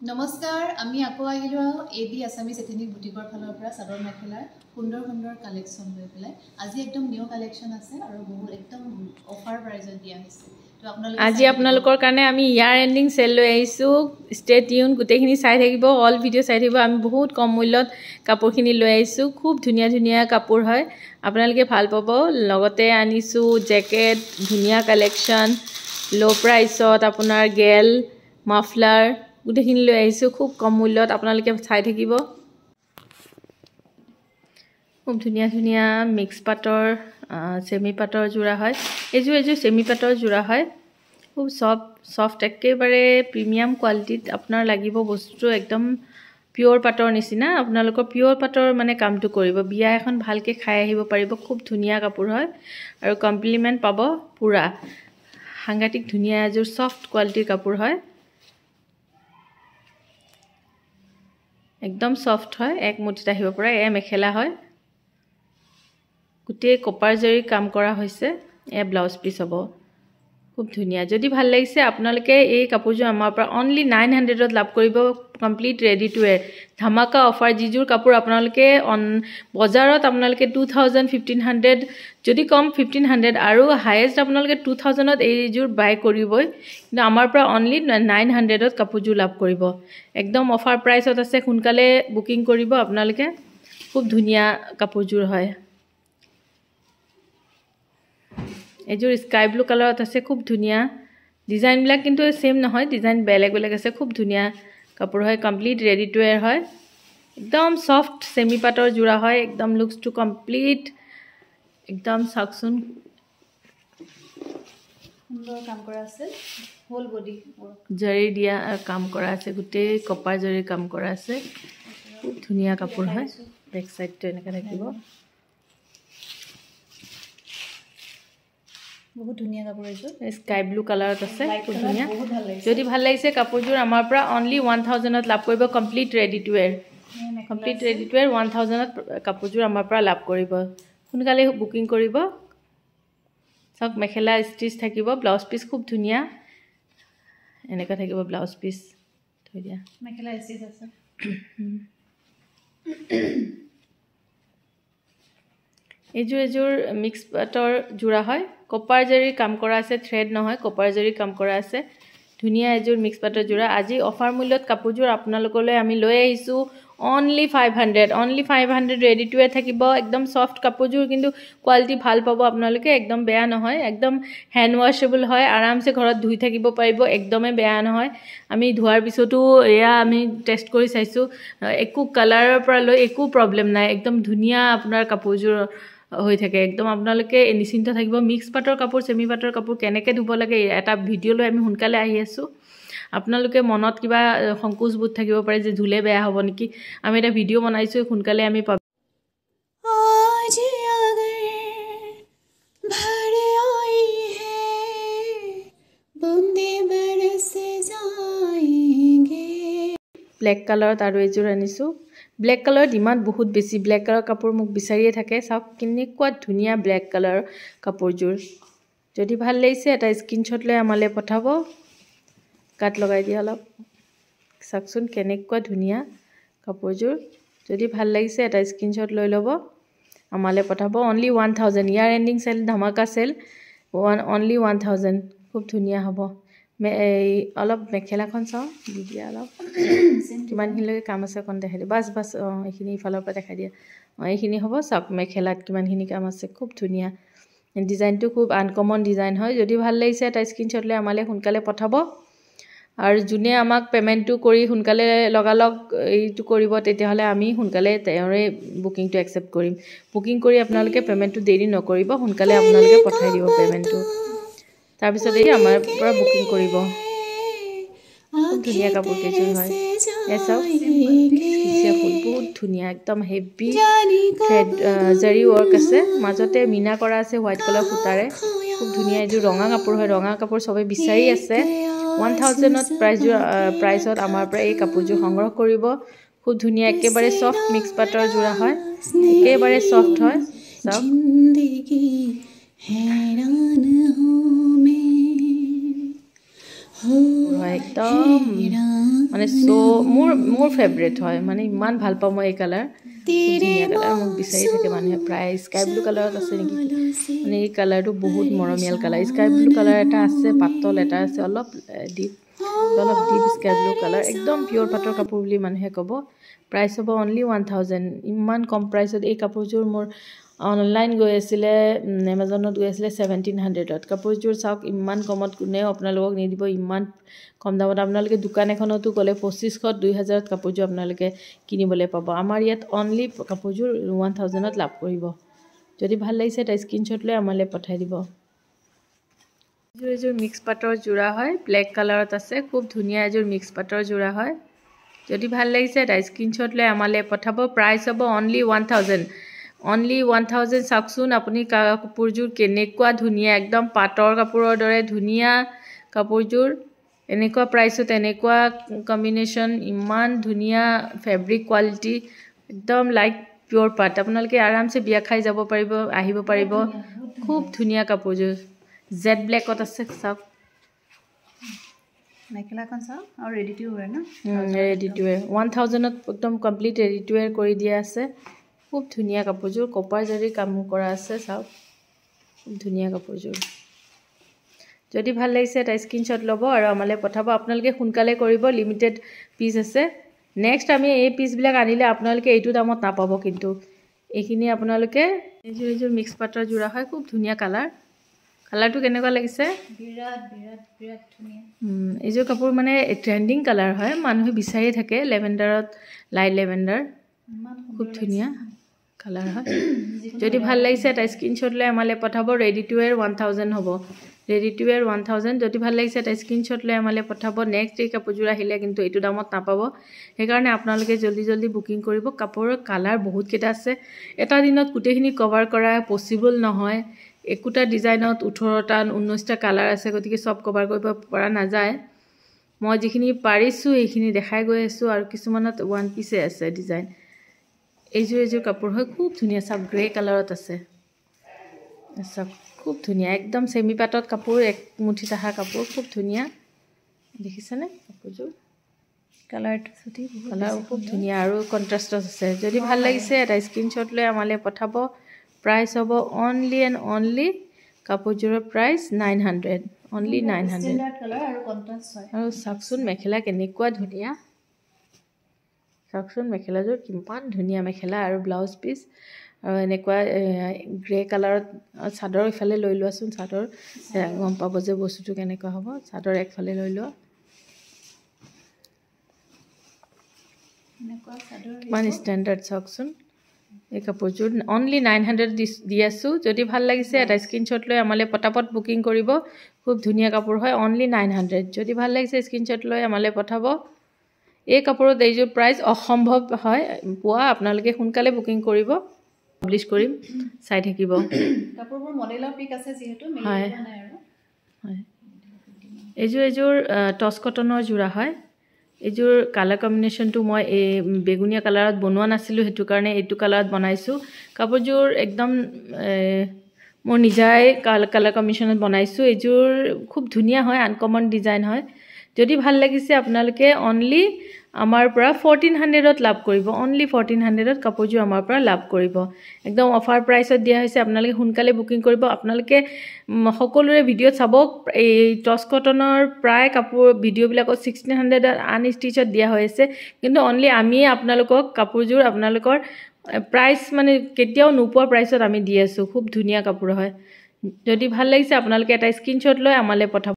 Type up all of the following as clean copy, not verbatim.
নমস্কাৰ আমি আকৌ আহিলো এবি আসামিজ এথেনিক বুটিকৰ ফালৰ পৰা চাদৰ মেখেলাৰ সুন্দৰ কালেকশ্যন লৈ পেলাই আজি একদম নিউ কালেকশ্যন আছে আৰু বহুত একদম অফাৰ প্ৰাইজত দিয়া হৈছে তো আপোনালোকে আজি আপোনালোকৰ কাৰণে আমি ইয়াৰ এন্ডিং সেল লৈ আহিছো ষ্টে টিউন গুটেখিনি চাই থাকিব অল ভিডিও চাই থাকিব আমি বহুত কম মূল্যত কাপোৰখিনি লৈ আহিছো খুব ধুনিয়া কাপোৰ হয় আপোনালোকে ভাল পাব লগতে আনিছো জেকেট ধুনিয়া কালেকশ্যন লো প্ৰাইসত আপোনাৰ গেল মাফলাৰ গুটেখিনি লৈ আহিছো খুব কম মূল্যত আপোনালোকে চাই থাকিব খুব ধুনিয়া মিক্স পাটৰ সেমি পাটৰ জোৰা হয় এজু সেমি পাটৰ জোৰা হয় খুব সফট একেবাৰে প্ৰিমিয়াম কোৱালিটিত আপোনাৰ লাগিব বস্তু একদম পিওৰ পাটৰ নিচিনা আপোনালোকৰ পিওৰ পাটৰ মানে কামটো কৰিব বিয়া এখন ভালকে খাই আহিব পাৰিব খুব ধুনিয়া কাপোৰ হয় আৰু কমপ্লিমেন্ট পাব পুৰা সাংঘাতিক ধুনিয়া এজুৰ সফট কোৱালিটিৰ কাপোৰ হয় একদম সফট হয় এক মুঠিত আহিব পৰা এ মেখেলা হয় গুটে কপাৰ জৰি কাম কৰা হৈছে এ ব্লাউজ পিস হ'ব খুব ধুনিয়া যদি ভাল লাগিছে আপোনালোকে এই কাপোৰজোৰ আমাৰ পৰা অনলি 900 ত লাভ কৰিব কমপ্লিট ৰেডি টু ওয়্যাৰ ধামাকা অফাৰ জিজুৰ কাপোৰ আপোনালোকে বজাৰত আপোনালোকে 2000 1500 যদি কম 1500 আৰু হাইয়েস্ট আপোনালোকে 2000 ত এইজোৰ বাই কৰিবই কিন্তু আমাৰ পৰা অনলি 900 ত কাপোৰজোৰ লাভ কৰিব একদম অফাৰ প্ৰাইসত আছে সোনকালে বুকিং কৰিব আপোনালোকে খুব ধুনিয়া কাপোৰজোৰ হয় এজোৰ স্কাই ব্লু কালাৰত আছে খুব ধুনিয়া ডিজাইন বিলাক কিন্তু সেম নহয় ডিজাইন বেলেগ আছে খুব ধুনিয়া কাপোৰ হয় কমপ্লিট ৰেডি টু ওয়্যাৰ হয় একদম সফট সেমি পাটৰ জোৰা হয় একদম লুকস টু কমপ্লিট একদম সাকসুন সুন্দৰ কাম কৰা আছে হোল বডি জৰি দিয়া কাম কৰা আছে গুটে কপাৰ জৰি কাম কৰা আছে খুব ধুনিয়া কাপোৰ হয় বেক সাইডটো এনেকা থাকিব বহুত ধুনিয়া কাপোৰ এইটো স্কাই ব্লু কালাৰত আছে খুব ধুনিয়া যদি ভাল লাগিছে কাপোৰজোৰ আমাৰ পৰা অনলি 1000 ত লাভ কৰিব কমপ্লিট ৰেডি টু ওয়্যাৰ 1000 ত কাপোৰজোৰ আমাৰ পৰা লাভ কৰিব সোনকালে বুকিং কৰিব সব মেখেলা ষ্টিচ থাকিব ব্লাউজ পিস খুব ধুনিয়া এনেকা থাকিব ব্লাউজ পিস থৈ দিয়া মেখেলা ষ্টিচ আছে এজুৰ মিক্স পাটৰ জোৰা হয় কপাৰ জৰি কাম কৰা আছে থ্ৰেড নহয় কপাৰ জৰি কাম কৰা আছে ধুনিয়া এজুৰ মিক্স পাটৰ জোৰা আজি অফাৰ মূল্যত কাপোৰজোৰ আপোনালোকলৈ আমি লৈ আহিছো অনলি 500 ৰেডি টু ওয়্যাৰ থাকিব একদম সফট কাপোৰজোৰ কিন্তু কোৱালিটি ভাল পাব আপোনালোকে একদম বেয়া নহয় একদম হ্যান্ড ওয়াশেবল হয় আৰামসে ঘৰত ধুই থাকিব পাৰিব একদমে বেয়া নহয় আমি ধোৱাৰ পিছতো এয়া আমি টেষ্ট কৰি চাইছো একো কালাৰৰ পৰা লৈ একো প্ৰবলেম নাই একদম ধুনিয়া আপোনাৰ কাপোৰজোৰ হৈ থাকে একদম আপোনালোকে নিশ্চিন্ত থাকিব মিক্স পাটৰ কাপোৰ সেমি পাটৰ কাপোৰ কেনেকে ধুব লাগে এটা ভিডিও লৈ আমি সোনকালে আহি আছো আপোনালোকে মনত কিবা সংকোচ বোধ থাকিব পাৰে যে ধুলে বেয়া হ'ব নেকি আমি এটা ভিডিও বনাইছো সোনকালে আমি आज अगर भर आई है बूंदे बरस जाएंगे ব্ল্যাক কালাৰত আৰু এজোৰ আনিছো ব্ল্যাক কালাৰ ডিমান্ড বহুত বেছি ব্ল্যাক কালাৰ কাপোৰ মোক বিচাৰিয়ে থাকে সব কেনেকুৱা ধুনিয়া ব্ল্যাক কালাৰ কাপোৰজোৰ যদি ভাল লাগিছে এটা স্ক্ৰিনশ্বট লৈ আমালে পঠাব কাট লগাই দিয়া অলপ সাকসুন কেনেকুৱা ধুনিয়া কাপোৰজোৰ যদি ভাল লাগিছে এটা স্ক্ৰিনশ্বট লৈ ল'ব আমালে পঠাব অনলি 1000 ইয়াৰ এন্ডিং সেল ধামাকা সেল অনলি 1000 খুব ধুনিয়া হ'ব অলপ মেখেলাখন চাও দিয়া অলপ কিমান হিলৈ কাম আছে কোন দেখাই দিয়া বাস এইখিনি ইফালৰ পৰা দেখাই দিয়া এইখিনি হ'ব সব মেখেলাত কিমান হিনি কাম আছে খুব ধুনিয়া ডিজাইনটো খুব আনকমন ডিজাইন হয় যদি ভাল লাগিছে এটা স্ক্ৰিনশ্বট লৈ আমালে সোনকালে পঠাব আৰু জুনে আমাক পেমেন্টটো কৰি সোনকালে লগালগ এইটো কৰিব তেতিয়াহলে আমি সোনকালে তেওঁৰে বুকিংটো একচেপ্ট কৰিম বুকিং কৰি আপোনালোকে পেমেন্টটো দেৰি নকৰিব সোনকালে আপোনালোকে পঠাই দিব পেমেন্টটো তাৰ পিছত এই আমাৰ পৰা বুকিং কৰিব খুব ধুনিয়া কাপোৰ কেজুৰ হয় এসব সিচিয়া ফুল বহুত ধুনিয়া একদম হেভি থ্ৰেড জৰি ওয়াৰ্ক আছে মাজতে মিনা কৰা আছে হোৱাইট কালাৰ ফুটাৰে খুব ধুনিয়া এজু ৰঙা কাপোৰ হয় ৰঙা কাপোৰ সবে বিচাৰি আছে 1000 ত প্ৰাইসত আমাৰ পৰা এই কাপোৰজোৰ সংগ্ৰহ কৰিব খুব ধুনিয়া একেবাৰে সফট মিক্স পাটৰ জোৰা হয় একেবাৰে সফট হয় সব জিন্দেগি हैरान हूं मैं হয় একদম মানে মোৰ ফেভৰেট হয় মানে ইমান ভাল পাওঁ মই এই কালাৰ ধুনীয়া কালাৰ মোক বিচাৰি থাকে মানুহে প্ৰায় স্কাই ব্লু কালাৰত আছে নেকি মানে এই কালাৰটো বহুত মৰমীয়াল কালাৰ স্কাই ব্লু কালাৰ এটা আছে পাতল এটা আছে অলপ ডিপ স্কাই ব্লু কালাৰ একদম পিয়'ৰ পাটৰ কাপোৰ বুলি মানুহে ক'ব প্ৰাইচ হ'ব অনলি 1000 ইমান কম প্ৰাইচত এই কাপোৰযোৰ মোৰ অনলাইন গৈ আছিলে এমাজনত গৈ আছিলে 1700ত কাপোৰযোৰ চাওক ইমান কমত কোনেও আপোনালোকক নিদিব ইমান কম দামত আপোনালোকে দোকান এখনতো গ'লে 2500 2000ত কাপোৰযোৰ আপোনালোকে কিনিবলৈ পাব আমাৰ ইয়াত অনলি কাপোৰযোৰ 1000ত লাভ কৰিব যদি ভাল লাগিছে এটা স্ক্ৰীনশ্বট লৈ আমালৈ পঠাই দিব এযোৰ মিক্স পাটৰ যোৰা হয় ব্লেক কালাৰত আছে খুব ধুনীয়া এযোৰ মিক্স পাটৰ যোৰা হয় যদি ভাল লাগিছে এটা স্ক্ৰীনশ্বট লৈ আমালৈ পঠাব প্ৰাইচ হ'ব অনলি 1000 চাওকচোন আপুনি কাপোৰযোৰ কেনেকুৱা ধুনীয়া একদম পাটৰ কাপোৰৰ দৰে ধুনীয়া কাপোৰযোৰ এনেকুৱা প্ৰাইচত এনেকুৱা কম্বিনেশ্যন ইমান ধুনীয়া ফেব্ৰিক কোৱালিটি একদম লাইক পিয়'ৰ পাট আপোনালোকে আৰামছে বিয়া খাই যাব পাৰিব আহিব পাৰিব খুব ধুনীয়া কাপোৰযোৰ জেড ব্লেকত আছে চাওক মেখেলাখন চাওক আৰু ৰেডি টু ৱেৰ ন ৰেডি টু ৱেৰ 1000ত একদম কমপ্লিট ৰেডি টু ৱেৰ কৰি দিয়া আছে খুব ধুনীয়া কাপোৰযোৰ কপাৰ জৰি কাম কৰা আছে চাওক খুব ধুনীয়া কাপোৰযোৰ যদি ভাল লাগিছে এটা স্ক্ৰীনশ্বট ল'ব আৰু আমালৈ পঠাব আপোনালোকে সোনকালে কৰিব লিমিটেড পিচ আছে নেক্সট আমি এই পিচবিলাক আনিলে আপোনালোকে এইটো দামত নাপাব কিন্তু এইখিনি আপোনালোকে এইযোৰ মিক্স পাটৰ যোৰা হয় খুব ধুনীয়া কালাৰটো কেনেকুৱা লাগিছে বিৰাট ধুনীয়া এইযোৰ কাপোৰ মানে ট্ৰেণ্ডিং কালাৰ হয় মানুহে বিচাৰিয়ে থাকে লেভেণ্ডাৰত লাইট লেভেণ্ডাৰ খুব ধুনীয়া কালাৰ হয় যদি ভাল লাগিছে এটা স্ক্ৰীনশ্বট লৈ আমালৈ পঠাব ৰেডি টু ৱেৰ 1000 হ'ব ৰেডি টু ৱেৰ 1000 যদি ভাল লাগিছে এটা স্ক্ৰীনশ্বট লৈ আমালৈ পঠাব নেক্সট এই কাপোৰযোৰ আহিলে কিন্তু এইটো দামত নাপাব সেইকাৰণে আপোনালোকে জল্দি বুকিং কৰিব কাপোৰৰ কালাৰ বহুতকেইটা আছে এটা দিনত গোটেইখিনি কভাৰ কৰা পচিবল নহয় একোটা ডিজাইনত 18টা 19টা কালাৰ আছে গতিকে সব কভাৰ কৰিব পৰা নাযায় মই যিখিনি পাৰিছোঁ সেইখিনি দেখাই গৈ আছোঁ আৰু কিছুমানত ওৱান পিছে আছে ডিজাইন এইযোৰ কাপোৰ হয় খুব ধুনীয়া সব গ্ৰে কালাৰত আছে সব খুব ধুনীয়া একদম সেমি পাটত কাপোৰ এক মুঠি তাহা কাপোৰ খুব ধুনীয়া দেখিছেনে কাপোৰযোৰ কালাৰটো সুতি কালাৰ খুব ধুনীয়া আৰু কন্ট্ৰাষ্টত আছে যদি ভাল লাগিছে এটা স্ক্ৰীনশ্বট লৈ আমালৈ পঠাব প্ৰাইচ হ'ব অনলি এণ্ড অনলি কাপোৰযোৰৰ প্ৰাইচ 900 অনলি 900 ষ্টেণ্ডাৰ্ড কালাৰ আৰু কন্ট্ৰাষ্ট হয় আৰু চাওকচোন মেখেলা কেনেকুৱা ধুনীয়া চাওকচোন মেখেলাযোৰ কিমান ধুনীয়া মেখেলা আৰু ব্লাউজ পিচ আৰু এনেকুৱা গ্ৰে কালাৰত চাদৰ ইফালে লৈ লোৱাচোন চাদৰ গম পাব যে বস্তুটো কেনেকুৱা হ'ব চাদৰ একফালে লৈ লোৱা এনেকুৱা চাদৰ ইমান ষ্টেণ্ডাৰ্ড চাওকচোন এই কাপোৰযোৰ অনলি 900 দি আছোঁ যদি ভাল লাগিছে এটা স্ক্ৰীনশ্বট লৈ আমালৈ পটাপট বুকিং কৰিব খুব ধুনীয়া কাপোৰ হয় অনলি 900 যদি ভাল লাগিছে স্ক্ৰীনশ্বট লৈ আমালৈ পঠাব এই কাপোৰত এইযোৰ প্ৰাইচ অসম্ভৱ হয় পোৱা আপোনালোকে সোনকালে বুকিং কৰিব পাব্লিছ কৰিম চাই থাকিব কাপোৰবোৰ মডেলৰ পিক আছে যিহেতু মিলি হয় নাই আৰু হয় এইযোৰ টছ কটনৰ যোৰা হয় এইযোৰ কালাৰ কম্বিনেশ্যনটো মই এই বেগুনীয়া কালাৰত বনোৱা নাছিলোঁ সেইটো কাৰণে এইটো কালাৰত বনাইছোঁ কাপোৰযোৰ একদম মোৰ নিজাই কালাৰ কম্বিনেশ্যনত বনাইছোঁ এইযোৰ খুব ধুনীয়া হয় আনকমন ডিজাইন হয় যদি ভাল লাগিছে আপোনালোকে অনলি আমাৰ পৰা 1400ত লাভ কৰিব অনলি 1400ত কাপোৰযোৰ আমাৰ পৰা লাভ কৰিব একদম অফাৰ প্ৰাইচত দিয়া হৈছে আপোনালোকে সোনকালে বুকিং কৰিব আপোনালোকে সকলোৰে ভিডিঅ'ত চাব এই টছ কটনৰ প্ৰায় কাপোৰ ভিডিঅ'বিলাকত 1600ত আনষ্টিচত দিয়া হৈ আছে কিন্তু অনলি আমিয়ে আপোনালোকক কাপোৰযোৰ আপোনালোকৰ প্ৰাইচ মানে কেতিয়াও নোপোৱা প্ৰাইচত আমি দি আছোঁ খুব ধুনীয়া কাপোৰ হয় যদি ভাল লাগিছে আপোনালোকে এটা স্ক্ৰীনশ্বট লৈ আমালৈ পঠাব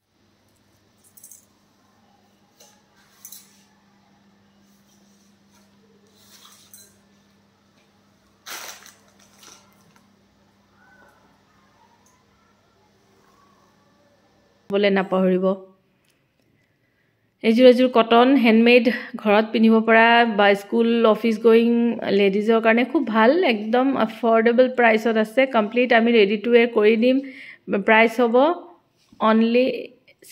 বলে নাপাহৰিব এইযোৰ কটন হেণ্ডমেড ঘৰত পিন্ধিব পৰা বা স্কুল অফিচ গোয়িং লেডিজৰ কাৰণে খুব ভাল একদম এফৰ্ডেবল প্ৰাইচত আছে কমপ্লিট আমি ৰেডি টু ৱেৰ কৰি দিম প্ৰাইচ হ'ব অনলি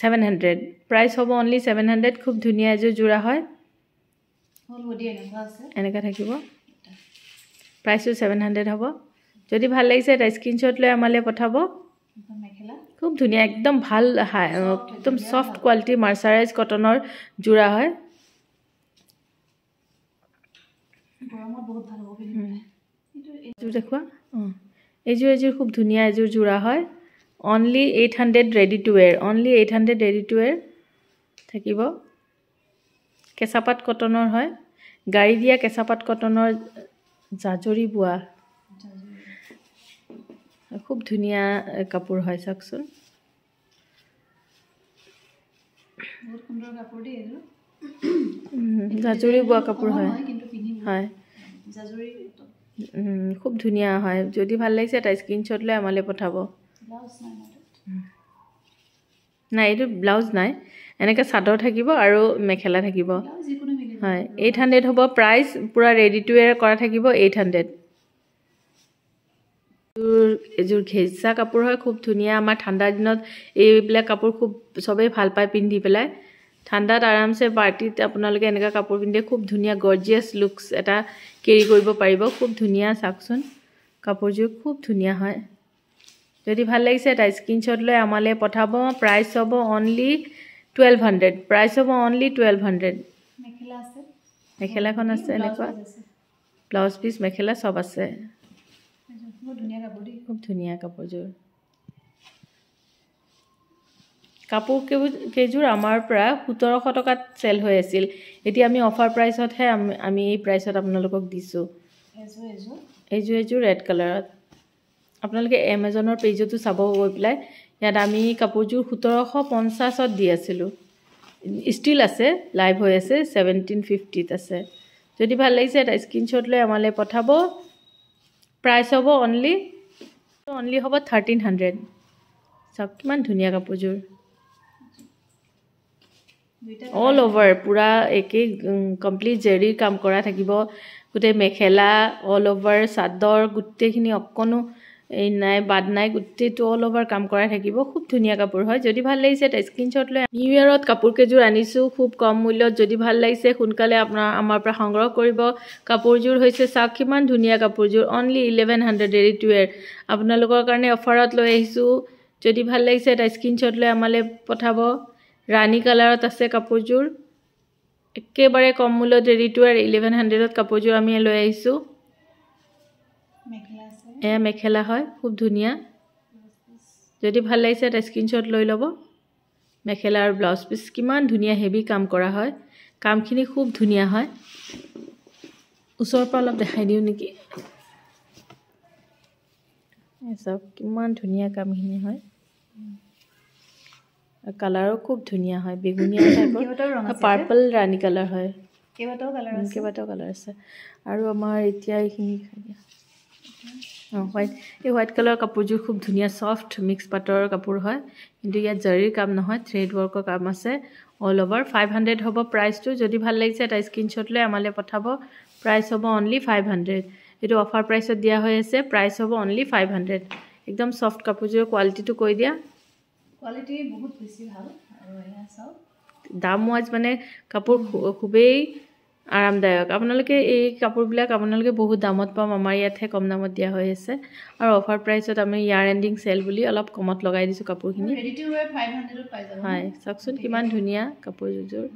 700 প্ৰাইচ হ'ব অনলি 700 খুব ধুনীয়া এযোৰ যোৰা হয় হল বডি এনেকুৱা আছে এনেকা থাকিব প্ৰাইচটো 700 হ'ব যদি ভাল লাগিছে এটা স্ক্ৰীনশ্বট লৈ আমালৈ পঠাব মেখেলা খুব ধুনীয়া একদম ভাল একদম সফট কোৱালিটি মাৰ্চাৰাইজ কটনৰ জোৰা হয় গৰমত বহুত ভাল হ'ব পিন্ধিবলৈ এইযোৰ দেখুৱা এইযোৰ খুব ধুনীয়া এযোৰ জোৰা হয় only 800 ready to ৱেৰ only 800 ready to ৱেৰ থাকিব কেঁচাপাত কটনৰ হয় গাড়ী দিয়া কেঁচাপাত কটনৰ জাজৰি বোৱা খুব ধুনীয়া কাপোৰ হয় চাওকচোন বহুত সুন্দৰ কাপোৰ দেই এইটো জাজৰি বোৱা কাপোৰ হয় কিন্তু পিন্ধি হয় জাজৰি খুব ধুনীয়া হয় যদি ভাল লাগিছে এটা স্ক্ৰীনশ্বট লৈ আমালৈ পঠাব ব্লাউজ নাই নাই এইটো ব্লাউজ নাই এনেকৈ চাদৰ থাকিব আৰু মেখেলা থাকিব হয় 800 হ'ব প্ৰাইচ পুৰা ৰেডি টু ৱেৰ কৰা থাকিব 800 এযোৰ ঘেঁচা কাপোৰ হয় খুব ধুনীয়া আমাৰ ঠাণ্ডা দিনত এইবিলাক কাপোৰ খুব চবেই ভাল পায় পিন্ধি পেলাই ঠাণ্ডাত আৰামছে পাৰ্টিত আপোনালোকে এনেকুৱা কাপোৰ পিন্ধে খুব ধুনীয়া গৰ্জিয়াছ লুকছ এটা কেৰি কৰিব পাৰিব খুব ধুনীয়া চাওকচোন কাপোৰযোৰ খুব ধুনীয়া হয় যদি ভাল লাগিছে এটা স্ক্ৰীনশ্বট লৈ আমালৈ পঠাব প্ৰাইচ হ'ব অনলি 1200 প্ৰাইচ হ'ব অনলি 1200 মেখেলা আছে মেখেলাখন আছে এনেকুৱা ব্লাউজ পিচ মেখেলা সব আছে বহুত ধুনীয়া কাপোৰ দেই খুব ধুনীয়া কাপোৰযোৰ কাপোৰ কেইযোৰ আমাৰ পৰা 1700 টকাত চেল হৈ আছিল এতিয়া আমি অফাৰ প্ৰাইচতহে আমি এই প্ৰাইচত আপোনালোকক দিছোঁ এইযোৰ ৰেড কালাৰত আপোনালোকে এমাজনৰ পেজতো চাব গৈ পেলাই ইয়াত আমি কাপোৰযোৰ 1750ত দি আছিলোঁ ষ্টিল আছে লাইভ হৈ আছে 1750ত আছে যদি ভাল লাগিছে এটা স্ক্ৰীনশ্বট লৈ আমালৈ পঠাব প্ৰাইচ হ'ব অনলি হ'ব 1300 চাওক কিমান ধুনীয়া কাপোৰযোৰ অল অভাৰ পুৰা একেই কমপ্লিট জেৰিৰ কাম কৰা থাকিব গোটেই মেখেলা অল অভাৰ চাদৰ গোটেইখিনি অকণো এই নাই বাদ নাই গোটেইটো অল অভাৰ কাম কৰা থাকিব খুব ধুনীয়া কাপোৰ হয় যদি ভাল লাগিছে এটা স্ক্ৰীনশ্বট লৈ নিউ ইয়েৰত কাপোৰ কেইযোৰ আনিছোঁ খুব কম মূল্যত যদি ভাল লাগিছে সোনকালে আমাৰ পৰা সংগ্ৰহ কৰিব কাপোৰযোৰ হৈছে চাওক কিমান ধুনীয়া কাপোৰযোৰ অনলি 1100 ৰেডি টু ৱেৰ আপোনালোকৰ কাৰণে অফাৰত লৈ আহিছোঁ যদি ভাল লাগিছে এটা স্ক্ৰীনশ্বট লৈ আমালৈ পঠাব ৰাণী কালাৰত আছে কাপোৰযোৰ একেবাৰে কম মূল্যত ৰেডি টু ৱেৰ 1100ত কাপোৰযোৰ আমি লৈ আহিছোঁ এয়া মেখেলা হয় খুব ধুনীয়া যদি ভাল লাগিছে এটা স্ক্ৰীনশ্বট লৈ ল'ব মেখেলা আৰু ব্লাউজ পিচ কিমান ধুনীয়া হেভি কাম কৰা হয় কামখিনি খুব ধুনীয়া হয় ওচৰৰ পৰা অলপ দেখাই দিওঁ নেকি চব কিমান ধুনীয়া কামখিনি হয় কালাৰো খুব ধুনীয়া হয় বেগুনীয়া টাইপৰ পাৰ্পল ৰাণী কালাৰ হয় কেইবাটাও কালাৰ আছে আৰু আমাৰ এতিয়া এইখিনি হোৱাইট কালাৰ কাপোৰযোৰ খুব ধুনীয়া ছফ্ট মিক্স পাটৰ কাপোৰ হয় কিন্তু ইয়াত জাৰিৰ কাম নহয় থ্ৰেড ৱৰ্কৰ কাম আছে অল অভাৰ 500 হ'ব প্ৰাইচটো যদি ভাল লাগিছে এটা স্ক্ৰীনশ্বট লৈ আমালৈ পঠাব প্ৰাইচ হ'ব অনলি 500 এইটো অফাৰ প্ৰাইচত দিয়া হৈ আছে প্ৰাইচ হ'ব অনলি 500 একদম ছফ্ট কাপোৰযোৰৰ কোৱালিটিটো কৈ দিয়া কোৱালিটি বহুত বেছি ভাল আৰু এয়া চাওক দাম ৱাইজ মানে কাপোৰ খুবেই আৰামদায়ক আপোনালোকে এই কাপোৰবিলাক আপোনালোকে বহুত দামত পাম আমাৰ ইয়াতহে কম দামত দিয়া হৈ আছে আৰু অফাৰ প্ৰাইচত আমি ইয়াৰ এণ্ডিং চেল বুলি অলপ কমত লগাই দিছোঁ কাপোৰখিনি ৰেডি টু ৱেৰ 500ত পাই যাব হয় চাওকচোন কিমান ধুনীয়া কাপোৰযোৰ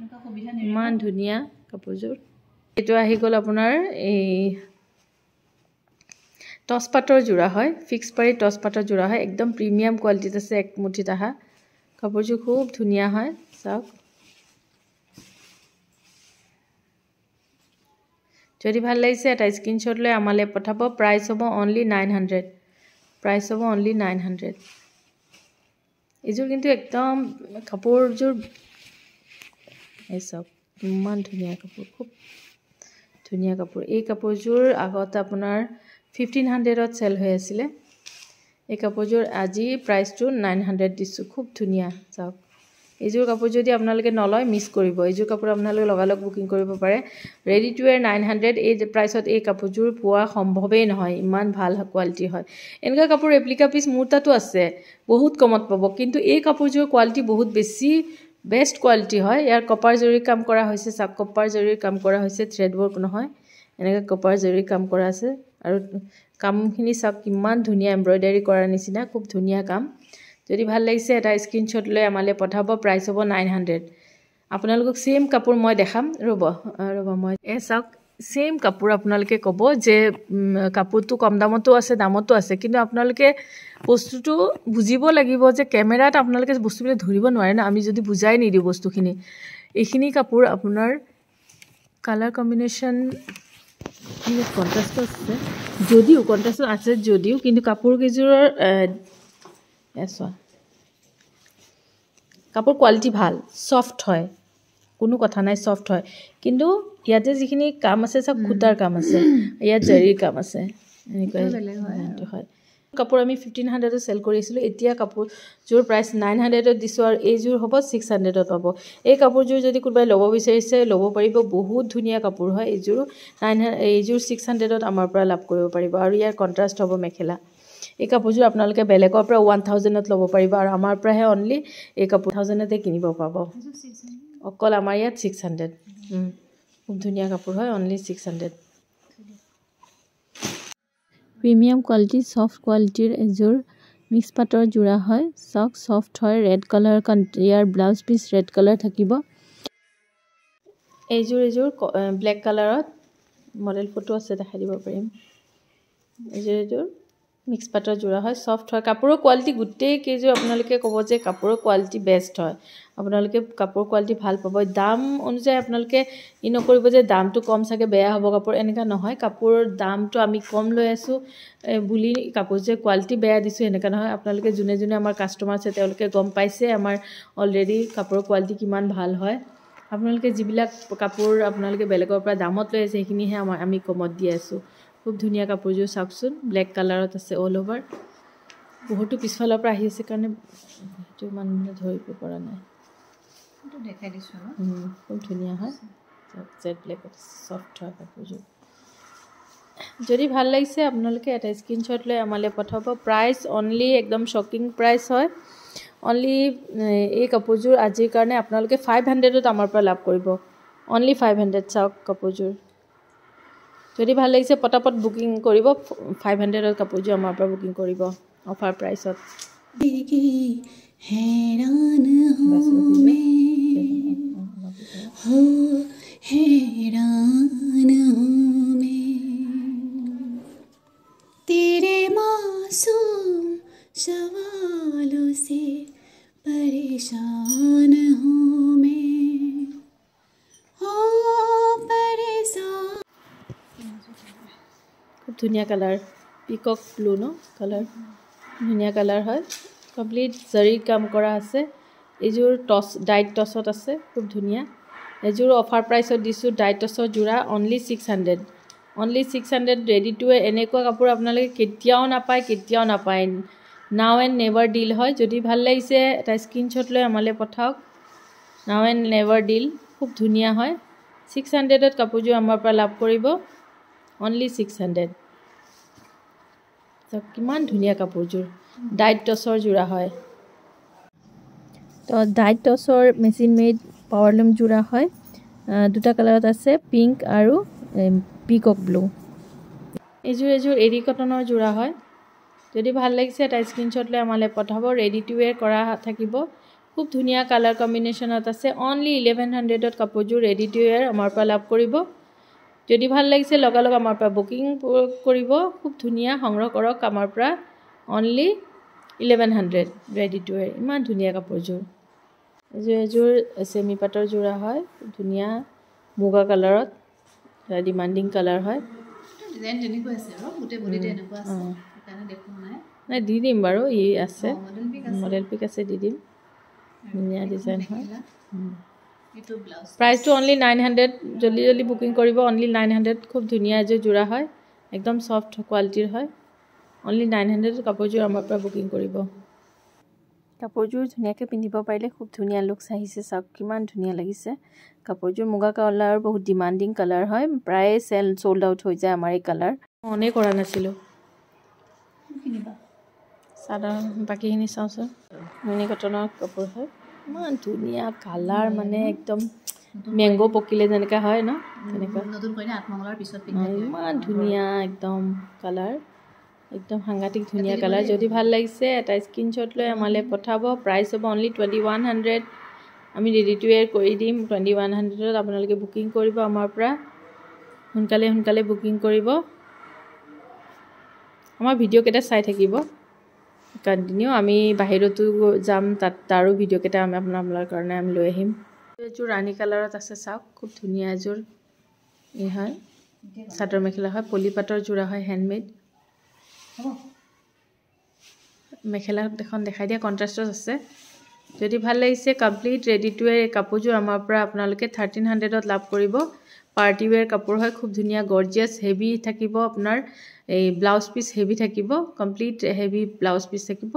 ইমান ধুনীয়া কাপোৰযোৰ এইটো আহি গ'ল আপোনাৰ এই টচপাটৰ যোৰা হয় ফিক্স পাৰি টচপাটৰ যোৰা হয় একদম প্ৰিমিয়াম কোৱালিটিত আছে একমুঠিত আহা কাপোৰযোৰ খুব ধুনীয়া হয় চাওক যদি ভাল লাগিছে এটা স্ক্ৰীনশ্বট লৈ আমালৈ পঠাব প্ৰাইচ হ'ব অনলি 900 প্ৰাইচ হ'ব অনলি 900 এইযোৰ কিন্তু একদম কাপোৰযোৰ এই চাওক ইমান ধুনীয়া কাপোৰ খুব ধুনীয়া কাপোৰ এই কাপোৰযোৰ আগত আপোনাৰ 1500ত চেল হৈ আছিলে এই কাপোৰযোৰ আজি প্ৰাইচটো 900 দিছোঁ খুব ধুনীয়া চাওক এইযোৰ কাপোৰ যদি আপোনালোকে নলয় মিছ কৰিব এইযোৰ কাপোৰ আপোনালোকে লগালগ বুকিং কৰিব পাৰে ৰেডি টু ৱেৰ 900 এই প্ৰাইচত এই কাপোৰযোৰ পোৱা সম্ভৱেই নহয় ইমান ভাল কোৱালিটি হয় এনেকুৱা কাপোৰ ৰেপ্লিকা পিচ মোৰ তাতো আছে বহুত কমত পাব কিন্তু এই কাপোৰযোৰ কোৱালিটি বহুত বেছি বেষ্ট কোৱালিটি হয় ইয়াৰ কপাৰ জৰিৰ কাম কৰা হৈছে চাওক কপাৰ জৰিৰ কাম কৰা হৈছে থ্ৰেড ৱৰ্ক নহয় এনেকৈ কপাৰ জৰিৰ কাম কৰা আছে আৰু কামখিনি চাওক কিমান ধুনীয়া এমব্ৰইডাৰী কৰাৰ নিচিনা খুব ধুনীয়া কাম যদি ভাল লাগিছে এটা স্ক্ৰীনশ্বট লৈ আমালৈ পঠাব প্ৰাইচ হ'ব 900 আপোনালোকক সেম কাপোৰ মই দেখাম ৰ'ব মই চাওক সেম কাপোৰ আপোনালোকে ক'ব যে কাপোৰটো কম দামতো আছে দামতো আছে কিন্তু আপোনালোকে বস্তুটো বুজিব লাগিব যে কেমেৰাত আপোনালোকে বস্তুবিলাক ধৰিব নোৱাৰে না আমি যদি বুজাই নিদিওঁ বস্তুখিনি এইখিনি কাপোৰ আপোনাৰ কালাৰ কম্বিনেশ্যন কণ্ট্ৰাষ্ট আছে যদিও কণ্ট্ৰাষ্ট আছে যদিও কিন্তু কাপোৰ কেইযোৰৰ কাপোৰ কোৱালিটি ভাল সফ্ট হয় কোনো কথা নাই সফ্ট হয় কিন্তু ইয়াতে যিখিনি কাম আছে সব খুটাৰ কাম আছে ইয়াত জৰিৰ কাম আছে এনেকৈ হয় কাপোৰ আমি 1500 ত সেল কৰিছিলো এতিয়া কাপোৰযোৰ প্ৰাইচ 900 ত দিছো আৰু এইযোৰ হ'ব 600 ত পাব এই কাপোৰযোৰ যদি কোনোবাই ল'ব বিচাৰিছে ল'ব পাৰিব বহুত ধুনীয়া কাপোৰ হয় এইযোৰ 600 ত আমাৰ পৰা লাভ কৰিব পাৰিব আৰু ইয়াৰ কণ্ট্ৰাষ্ট হ'ব মেখেলা এই কাপোৰযোৰ আপোনালোকে বেলেগৰ পৰা 1000 ত ল'ব পাৰিব আৰু আমাৰ পৰাহে অনলি এই কাপোৰ 1000 তে কিনিব পাব অকল আমাৰ ইয়াত 600 খুব ধুনীয়া কাপোৰ হয় অনলি 600 প্ৰিমিয়াম কোৱালিটি সফ্ট কোৱালিটিৰ এযোৰ মিক্স পাটৰ জোৰা হয় সক সফ্ট হয় ৰেড কালাৰ ইয়াৰ ব্লাউজ পিস ৰেড কালাৰ থাকিব এইযোৰ ব্লেক কালাৰত মডেল ফটো আছে দেখাই দিব পাৰিম এইযোৰ মিক্স পাটৰ জোৰা হয় সফ্ট হয় কাপোৰৰ কোৱালিটি গুটেই কেইযোৰ আপোনালোকে ক'ব যে কাপোৰৰ কোৱালিটি বেষ্ট হয় আপোনালোকে কাপোৰ কোৱালিটি ভাল পাব দাম অনুযায়ী আপোনালোকে ই নকৰিব যে দামটো কম চাগে বেয়া হ'ব কাপোৰ এনেকা নহয় কাপোৰৰ দামটো আমি কম লৈ আছো বুলি কাপোৰ যে কোৱালিটি বেয়া দিছো এনেকা নহয় আপোনালোকে যোনে যোনে আমাৰ কাস্টমাৰ আছে তেওঁলোকে গম পাইছে আমাৰ অলৰেডি কাপোৰৰ কোৱালিটি কিমান ভাল হয় আপোনালোকে যিবিলাক কাপোৰ আপোনালোকে বেলেগৰ পৰা দামত লৈ আছে সেইখিনিহে আমি কমত দি আছো খুব ধুনীয়া কাপোৰযোৰ চাওকচোন ব্লেক কালাৰত আছে অল ওভাৰ বহুতো পিছফালৰ পৰা আহি আছে কাৰণে সেইটো মানে ধৰিব পৰা নাই এইটো দেখাই দিছো খুব ধুনীয়া হয় জেড ব্লেক সফ্ট হয় কাপোৰযোৰ যদি ভাল লাগিছে আপোনালোকে এটা স্ক্ৰীনশ্বট লৈ আমালৈ পঠাব প্ৰাইচ অনলি একদম শ্বকিং প্ৰাইচ হয় অনলি এই কাপোৰযোৰ আজিৰ কাৰণে আপোনালোকে 500 ত আমাৰ পৰা লাভ কৰিব অনলি 500 চাওক কাপোৰযোৰ যদি ভাল লাগিছে পটাপট বুকিং কৰিব 500 ৰ কাপোৰযোৰ আমাৰ পৰা বুকিং কৰিব অফাৰ প্ৰাইচত हैरान हूँ मैं तेरे मासूम सवालों से परेशान हूँ मैं परेशान खूब धुनिया कलर पिকক ब्लू न कलर धुनिया कलर है कम्प्लीट जरी काम करा আছে এযোৰ টস ডাইট টসত আছে খুব ধুনিয়া এযোৰ অফাৰ প্ৰাইসত দিছো ডাইট টসৰ জোৰা অনলি 600 ৰেডি টু এনেকুৱা কাপোৰ আপোনালোকে কেতিয়াও নাপায় নাও এণ্ড নেভাৰ ডিল হয় যদি ভাল লাগিছে এটা স্ক্ৰীনশ্বট লৈ আমালৈ পঠাওক নাও এণ্ড নেভাৰ ডিল খুব ধুনিয়া হয় 600 ত কাপোৰযোৰ আমাৰ পৰা লাভ কৰিব অনলি 600 তো কিমান ধুনিয়া কাপোৰযোৰ ডাইট টসৰ জোৰা হয় তো ডাইট টসৰ মেচিন মেড পাৱাৰলুম জোৰা হয় দুটা কালাৰত আছে পিংক আৰু পিকক ব্লু এযোৰ এৰি কটনৰ জোৰা হয় যদি ভাল লাগিছে এটা স্ক্ৰীনশ্বট লৈ আমালৈ পঠাব ৰেডি টু ওয়্যাৰ কৰা থাকিব খুব ধুনিয়া কালাৰ কম্বিনেশ্যনত আছে অনলি 1100 ত কাপোৰযোৰ ৰেডি টু ওয়্যাৰ আমাৰ পৰা লাভ কৰিব যদি ভাল লাগিছে লগালগ আমাৰ পৰা বুকিং কৰিব খুব ধুনিয়া সংগ্ৰহ কৰক আমাৰ পৰা অনলি 1100 ৰেডি টু ওয়্যাৰ ইমান ধুনিয়া কাপোৰযোৰ এযোৰ সেমি পাটৰ জোৰা হয় ধুনিয়া মুগা কালাৰত ডিমান্ডিং কালাৰ হয় ডিজাইন তেনেকৈ আছে আৰু গুটে বডিতে এনেকুৱা আছে কাৰণে দেখো নাই দি দিম বাৰু ই আছে মডেল পিক আছে দি দিম ধুনিয়া ডিজাইন হয় এটো ব্লাউজ প্ৰাইসটো অনলি 900 জলদি বুকিং কৰিব অনলি 900 খুব ধুনিয়া এযোৰ জোৰা হয় একদম সফ্ট কোৱালিটিৰ হয় অনলি 900 কাপোৰযোৰ আমাৰ পৰা বুকিং কৰিব কাপোৰযোৰ ধুনিয়াকৈ পিন্ধিব পাৰিলে খুব ধুনিয়া লুকস আহিছে চাওক কিমান ধুনিয়া লাগিছে কাপোৰযোৰ মুগা কালাৰ বহুত ডিমান্ডিং কালাৰ হয় প্ৰায় সোল্ড আউট হৈ যায় আমাৰ এই কালাৰ অনে কৰা নাছিলো কিনিবা সাধাৰণ বাকিখিনি চাওঁচোন মিনি কটনৰ কাপোৰ হয় ইমান ধুনিয়া কালাৰ মানে একদম মেঙ্গো পকিলে যেনেকা হয় ন তেনেকা নতুন কইনা আত্মমঙ্গলৰ পিছত পিন্ধিলে ইমান ধুনিয়া একদম কালাৰ একদম সাংঘাতিক ধুনীয়া কালাৰ যদি ভাল লাগিছে এটা স্ক্ৰীনশ্বট লৈ আমালৈ পঠাব প্ৰাইচ হ'ব অনলি 2100 আমি ৰেডি টু ৱেৰ কৰি দিম 2100ত আপোনালোকে বুকিং কৰিব আমাৰ পৰা সোনকালে বুকিং কৰিব আমাৰ ভিডিঅ' কেইটা চাই থাকিব কণ্টিনিউ আমি বাহিৰতো যাম তাৰো ভিডিঅ' কেইটা আমি আপোনালোকৰ কাৰণে আমি লৈ আহিম এযোৰ ৰাণী কালাৰত আছে চাওক খুব ধুনীয়া এযোৰ এই হয় চাদৰ মেখেলা হয় পলিপাটৰ যোৰা হয় হেণ্ডমেড মেখেলা এখন দেখাই দিয়া কন্ট্ৰাষ্টত আছে যদি ভাল লাগিছে কমপ্লিট ৰেডি টু ৱেৰ কাপোৰযোৰ আমাৰ পৰা আপোনালোকে 1300ত লাভ কৰিব পাৰ্টি ৱেৰ কাপোৰ হয় খুব ধুনীয়া গৰ্জিয়াছ হেভি থাকিব আপোনাৰ এই ব্লাউজ পিস হেভি থাকিব কমপ্লিট হেভি ব্লাউজ পিস থাকিব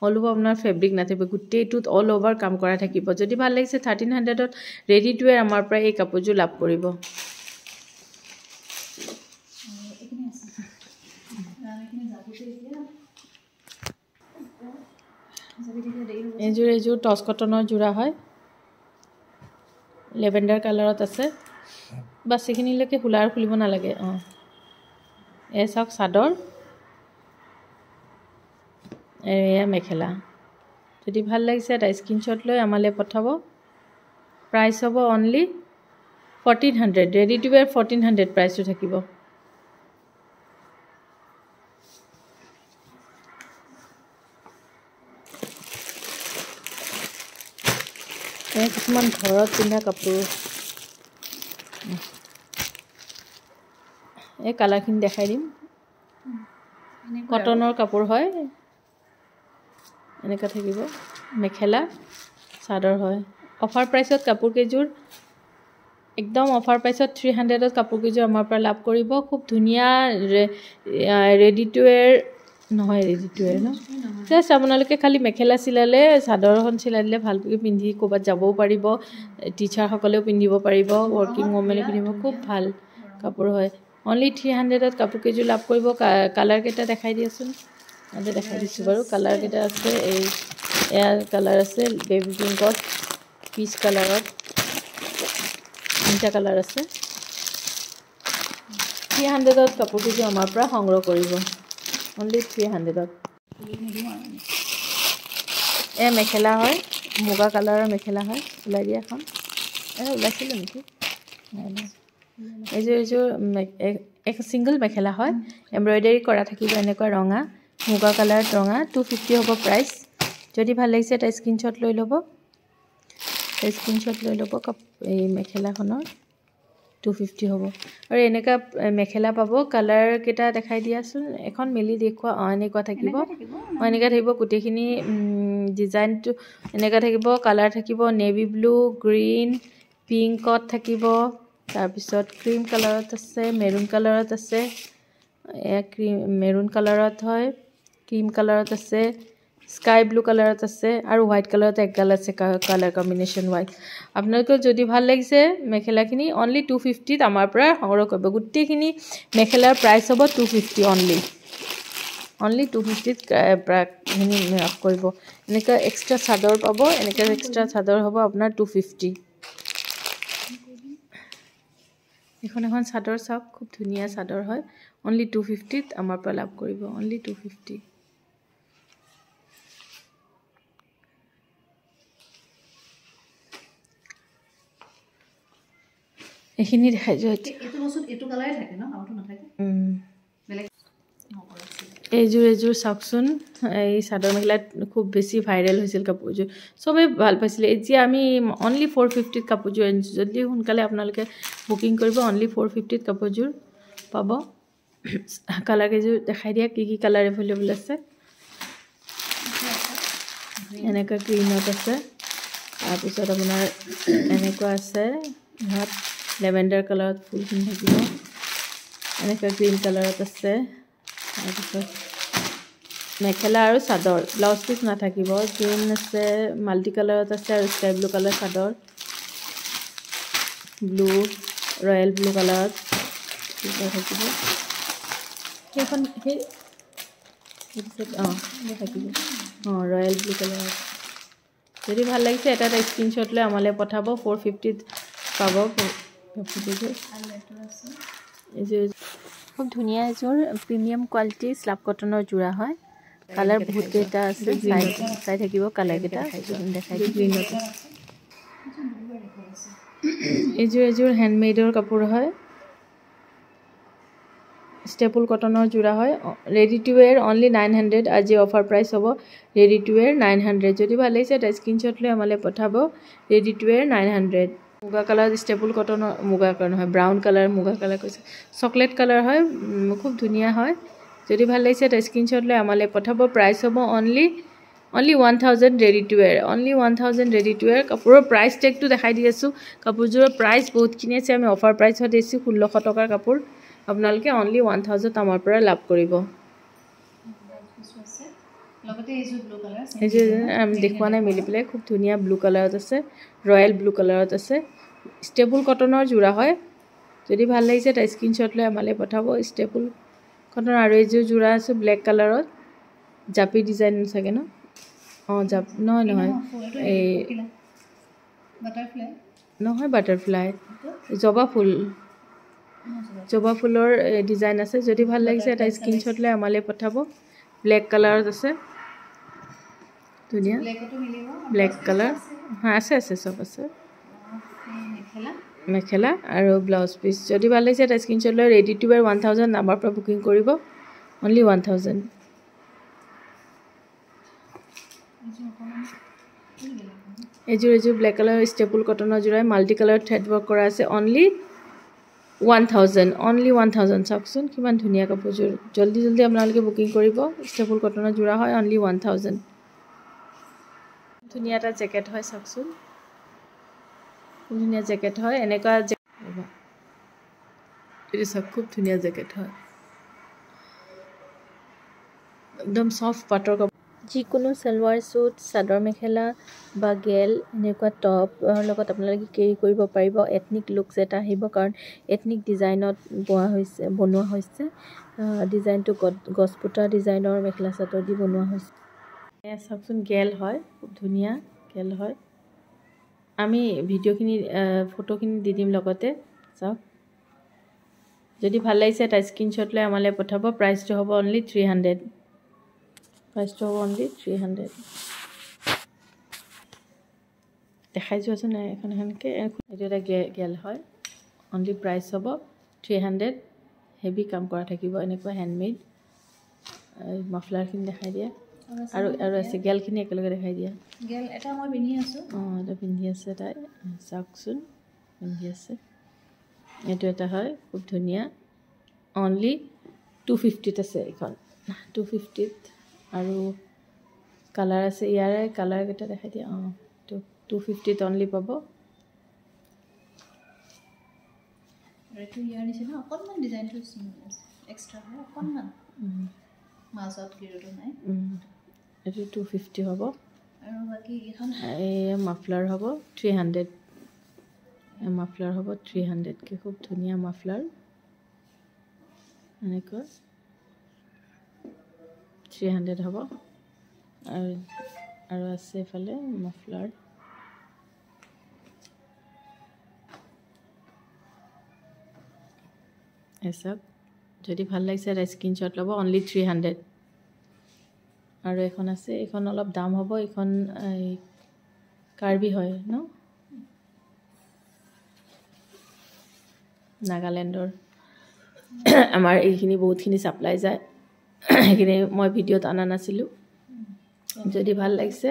অল ওভাৰ আপোনাৰ ফেব্ৰিক নাথাকিব গোটেইটোত অল ওভাৰ কাম কৰা থাকিব যদি ভাল লাগিছে 1300ত ৰেডি টু ৱেৰ আমাৰ পৰা এই কাপোৰযোৰ লাভ কৰিব এযোৰ টচ কটনৰ যোৰা হয় লেভেণ্ডাৰ কালাৰত আছে বাছ এইখিনিলৈকে খোলাৰ খুলিব নালাগে এই চাওক চাদৰ এয়া মেখেলা যদি ভাল লাগিছে এটা স্ক্ৰীনশ্বট লৈ আমালৈ পঠাব প্ৰাইচ হ'ব অনলি 1400 ৰেডি টু ৱেৰ 1400 প্ৰাইচটো থাকিব কিছুমান ঘৰত পিন্ধা কাপোৰ এই কালাৰখিনি দেখাই দিম কটনৰ কাপোৰ হয় এনেকা থাকিব মেখেলা চাদৰ হয় অফাৰ প্ৰাইচত কাপোৰ কেইযোৰ একদম অফাৰ প্ৰাইচত 300ত কাপোৰ কেইযোৰ আমাৰ পৰা লাভ কৰিব খুব ধুনীয়া ৰেডি টু ৱেৰ নহয় ৰেডি টু ৱেৰ ন জাষ্ট আপোনালোকে খালি মেখেলা চিলালে চাদৰখন চিলাই দিলে ভালকৈ পিন্ধি ক'ৰবাত যাবও পাৰিব টিচাৰসকলেও পিন্ধিব পাৰিব ৱৰ্কিং ওমেনে পিন্ধিব খুব ভাল কাপোৰ হয় অনলি 300ত কাপোৰ কেইযোৰ লাভ কৰিব কালাৰ কেইটা দেখাই দিয়াচোন আজি দেখাই দিছোঁ বাৰু কালাৰ কেইটা আছে এই এয়াৰ কালাৰ আছে বেবি পিংকত পিচ কালাৰত তিনিটা কালাৰ আছে 300ত কাপোৰ কেইযোৰ আমাৰ পৰা সংগ্ৰহ কৰিব অনলি 300ত এই মেখেলা হয় মুগা কালাৰৰ মেখেলা হয় ওলাই দিয়া এখন ওলাইছিল নেকি এইযোৰ এক ছিংগল মেখেলা হয় এমব্ৰইডাৰী কৰা থাকিব এনেকুৱা ৰঙা মুগা কালাৰত ৰঙা 250 হ'ব প্ৰাইচ যদি ভাল লাগিছে এটা স্ক্ৰীনশ্বট লৈ ল'ব এই মেখেলাখনৰ 250 হ'ব আৰু এনেকুৱা মেখেলা পাব কালাৰ কেইটা দেখাই দিয়াচোন এখন মেলি দেখুৱা এনেকুৱা থাকিব এনেকুৱা থাকিব গোটেইখিনি ডিজাইনটো এনেকুৱা থাকিব কালাৰ থাকিব নেভি ব্লু গ্ৰীণ পিংকত থাকিব তাৰপিছত ক্ৰীম কালাৰত আছে মেৰুন কালাৰত আছে ক্ৰীম মেৰুন কালাৰত হয় ক্ৰীম কালাৰত আছে স্কাই ব্লু কালাৰত আছে আৰু হোৱাইট কালাৰত একগাল আছে কালাৰ কম্বিনেশ্যন হোৱাইট আপোনালোকৰ যদি ভাল লাগিছে মেখেলাখিনি অনলি 250ত আমাৰ পৰা সংগ্ৰহ কৰিব গোটেইখিনি মেখেলাৰ প্ৰাইচ হ'ব 250 অনলি 250ত প্ৰায়খিনি লাভ কৰিব এনেকুৱা এক্সট্ৰা চাদৰ পাব এনেকুৱা এক্সট্ৰা চাদৰ হ'ব আপোনাৰ 250 এখন চাদৰ চাওক খুব ধুনীয়া চাদৰ হয় অনলি 250ত আমাৰ পৰা লাভ কৰিব অনলি 250 এইখিনি দেখাই যোৱা এইযোৰ চাওকচোন এই চাদৰ মেখেলাত খুব বেছি ভাইৰেল হৈছিল কাপোৰযোৰ চবেই ভাল পাইছিলে এতিয়া আমি অনলি 450ত কাপোৰযোৰ আনিছোঁ যদি সোনকালে আপোনালোকে বুকিং কৰিব অনলি 450ত কাপোৰযোৰ পাব কালাৰ কেইযোৰ দেখাই দিয়া কি কালাৰ এভেইলেবল আছে এনেকুৱা গ্ৰীণত আছে তাৰপিছত আপোনাৰ এনেকুৱা আছে ইয়াত লেভেণ্ডাৰ কালাৰত ফুলখিনি থাকিব এনেকুৱা গ্ৰীণ কালাৰত আছে তাৰপিছত মেখেলা আৰু চাদৰ ব্লাউজ পিচ নাথাকিব গ্ৰীণ আছে মাল্টি কালাৰত আছে আৰু স্কাই ব্লু কালাৰ চাদৰ ব্লু ৰয়েল ব্লু কালাৰত থাকিব সেইখন থাকিব ৰয়েল ব্লু কালাৰত যদি ভাল লাগিছে এটা স্ক্ৰীনশ্বট লৈ আমালৈ পঠাব 450ত পাব খুব ধুনীয়া এযোৰ প্ৰিমিয়াম কোৱালিটি স্লাব কটনৰ যোৰা হয় কালাৰ বহুত কেইটা আছে চাই থাকিব কালাৰ কেইটা দেখাই গ্ৰীণত এযোৰ হেণ্ডমেডৰ কাপোৰ হয় ষ্টেপল কটনৰ যোৰা হয় ৰেডি টু ৱেৰ অনলি 900 আজি অফাৰ প্ৰাইচ হ'ব ৰেডি টু ৱেৰ 900 যদি ভাল লাগিছে এটা স্ক্ৰীনশ্বট লৈ আমালৈ পঠাব ৰেডি টু ৱেৰ 900 মুগা কালাৰ ষ্টেপল কটনৰ মুগা কালাৰ নহয় ব্ৰাউন কালাৰ মুগা কালাৰ কৈছে চকলেট কালাৰ হয় খুব ধুনীয়া হয় যদি ভাল লাগিছে এটা স্ক্ৰীনশ্বট লৈ আমালৈ পঠাব প্ৰাইচ হ'ব only 1000 ready to ৱেৰ only 1000 ready to ৱেৰ কাপোৰৰ প্ৰাইচ টেগটো দেখাই দি আছোঁ কাপোৰযোৰৰ প্ৰাইচ বহুতখিনি আছে আমি অফাৰ প্ৰাইচত দিছোঁ 1600 টকাৰ কাপোৰ আপোনালোকে অনলি 1000 আমাৰ পৰা লাভ কৰিব আমি দেখুৱা নাই মিলি পেলাই খুব ধুনীয়া ব্লু কালাৰত আছে ৰয়েল ব্লু কালাৰত আছে ষ্টেপল কটনৰ যোৰা হয় যদি ভাল লাগিছে এটা স্ক্ৰীনশ্বট লৈ আমালৈ পঠাব ষ্টেপল কটনৰ আৰু এযোৰ যোৰা আছে ব্লেক কালাৰত জাপি ডিজাইন চাগে ন অঁ জাপ নহয় এই নহয় বাটাৰফ্লাই জবা ফুলৰ ডিজাইন আছে যদি ভাল লাগিছে এটা স্ক্ৰীনশ্বট লৈ আমালৈ পঠাব ব্লেক কালাৰত আছে ধুনীয়া ব্লেক কালাৰ আছে চব আছে মেখেলা আৰু ব্লাউজ পিচ যদি ভাল লাগিছে এটা স্ক্ৰীনশ্বট লৈ ৰেডি টু ৱেৰ 1000 নাম্বাৰ পৰা বুকিং কৰিব অনলি 1000 এযোৰ ব্লেক কালাৰ ষ্টেপল কটনৰ যোৰা মাল্টি কালাৰ থ্ৰেড ৱৰ্ক কৰা আছে অনলি 1000 চাওকচোন কিমান ধুনীয়া কাপোৰযোৰ জলদি আপোনালোকে বুকিং কৰিব ষ্টেপল কটনৰ যোৰা হয় অনলি 1000 ধুনীয়া এটা জেকেট হয় চাওকচোন খুব ধুনীয়া জেকেট হয় এনেকুৱা এইটো চাওক খুব ধুনীয়া জেকেট হয় একদম সফ্ট পাটৰ কাপোৰ যিকোনো সালোৱাৰ স্যুট চাদৰ মেখেলা বা গেল এনেকুৱা টপৰ লগত আপোনালোকে কেৰি কৰিব পাৰিব এথনিক লুকছ এটা আহিব কাৰণ এথনিক ডিজাইনত বনোৱা হৈছে ডিজাইনটো গছপুটা ডিজাইনৰ মেখেলা চাদৰ দি বনোৱা হৈছে চাওকচোন গেল হয় খুব ধুনীয়া গেল হয় আমি ভিডিঅ'খিনি ফটোখিনি দি দিম লগতে চাওক যদি ভাল লাগিছে এটা স্ক্ৰীনশ্বট লৈ আমালৈ পঠাব প্ৰাইচটো হ'ব অনলি 300 দেখাই যোৱাচোন এখনকৈ এইটো এটা গেল হয় অনলি প্ৰাইচ হ'ব 300 হেভি কাম কৰা থাকিব এনেকুৱা হেণ্ডমেড মাফলাৰখিনি দেখাই দিয়া আৰু আছে গেলখিনি একেলগে দেখাই দিয়া গেল এটা মই পিন্ধি আছোঁ এটা পিন্ধি আছে তাই চাওকচোন পিন্ধি আছে এইটো এটা হয় খুব ধুনীয়া অনলি 250ত আছে এইখন 250ত আৰু কালাৰ আছে ইয়াৰে কালাৰকেইটা দেখাই দিয়া 250ত অনলি পাব এইটো ইয়াৰ নিচিনা অকণমান ডিজাইনটো এক্সট্ৰা হয় অকণমান মাজত গিৰটো নাই এইটো 250 হ'ব আৰু বাকী এইখন এই মাফলাৰ হ'ব 300 মাফলাৰ হ'ব 300কে খুব ধুনীয়া মাফলাৰ এনেকুৱা 300 হ'ব আৰু আছে এফালে মাফলাৰ এসব যদি ভাল লাগিছে এটা স্ক্ৰীনশ্বট ল'ব অনলি 300 আৰু এখন আছে এখন অলপ দাম হ'ব এখন কাৰ্বি হয় ন নাগালেণ্ডৰ আমাৰ এইখিনি বহুতখিনি সাপ্লাই যায় সেইখিনি মই ভিডিঅ'ত আনা নাছিলোঁ যদি ভাল লাগিছে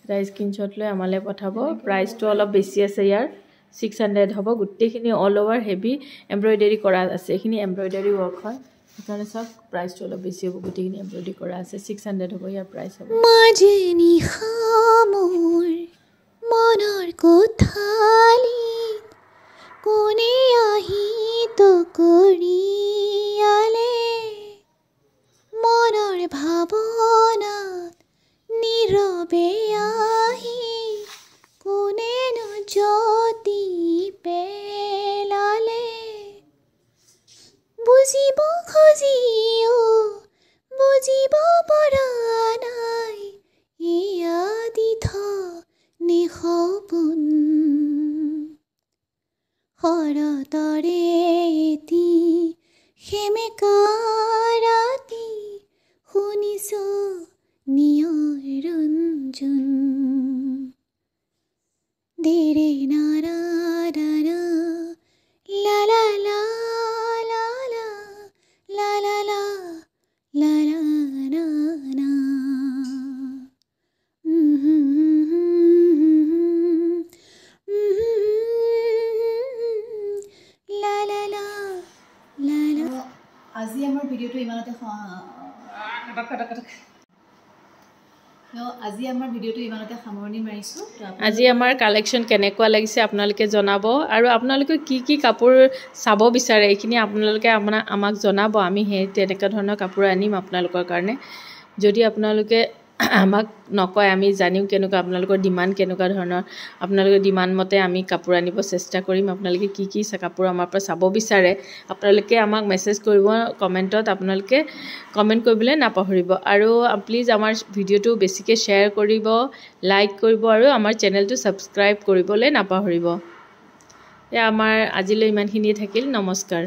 এটা স্ক্ৰীনশ্বট লৈ আমালৈ পঠাব প্ৰাইচটো অলপ বেছি আছে ইয়াৰ 600 হ'ব গোটেইখিনি অল ওভাৰ হেভি এমব্ৰয়ডাৰী কৰা আছে এইখিনি এমব্ৰয়ডাৰী ৱৰ্ক হয় সেইকাৰণে সব প্ৰাইচটো অলপ বেছি হ'ব গোটেইখিনি এমব্ৰয়ডাৰী কৰা আছে 600 হ'ব ইয়াৰ প্ৰাইচ হ'ব মাজনি হামৰ মনৰ কোঠালি কোনে আহি তো কৰিয়ালে মনৰ ভাৱনাত নীৰৱে আহি কোনেনো জ্যোতি পেলালে বুজিব খুজিও বুজিব পৰা নাই এয়া দিথ নে সপোন শৰতৰে এটি সেমেকা ৰাতি শুনিছো নিয়ৰ ৰঞ্জন দেৰে নাৰা দাৰা লা লা লা লা লা লা লা লা লা না না লা লা লা লা লা আজি আমাৰ ভিডিঅ'টো ইমানতে সামৰণি মাৰিছোঁ আজি আমাৰ কালেকশ্যন কেনেকুৱা লাগিছে আপোনালোকে জনাব আৰু আপোনালোকে কি কাপোৰ চাব বিচাৰে এইখিনি আপোনালোকে আমাক জনাব আমি সেই তেনেকুৱা ধৰণৰ কাপোৰ আনিম আপোনালোকৰ কাৰণে যদি আপোনালোকে আমাক নকয় আমি জানিম কেনেকুৱা আপোনালোকৰ ডিমাণ্ড কেনেকুৱা ধৰণৰ আপোনালোকৰ ডিমাণ্ড মতে আমি কাপোৰ আনিব চেষ্টা কৰিম আপোনালোকে কি কাপোৰ আমাৰ পৰা চাব বিচাৰে আপোনালোকে আমাক মেছেজ কৰিব কমেণ্টত আপোনালোকে কমেণ্ট কৰিবলৈ নাপাহৰিব আৰু প্লিজ আমাৰ ভিডিঅ'টো বেছিকৈ শ্বেয়াৰ কৰিব লাইক কৰিব আৰু আমাৰ চেনেলটো ছাবস্ক্ৰাইব কৰিবলৈ নাপাহৰিব আমাৰ আজিলৈ ইমানখিনিয়ে থাকিল নমস্কাৰ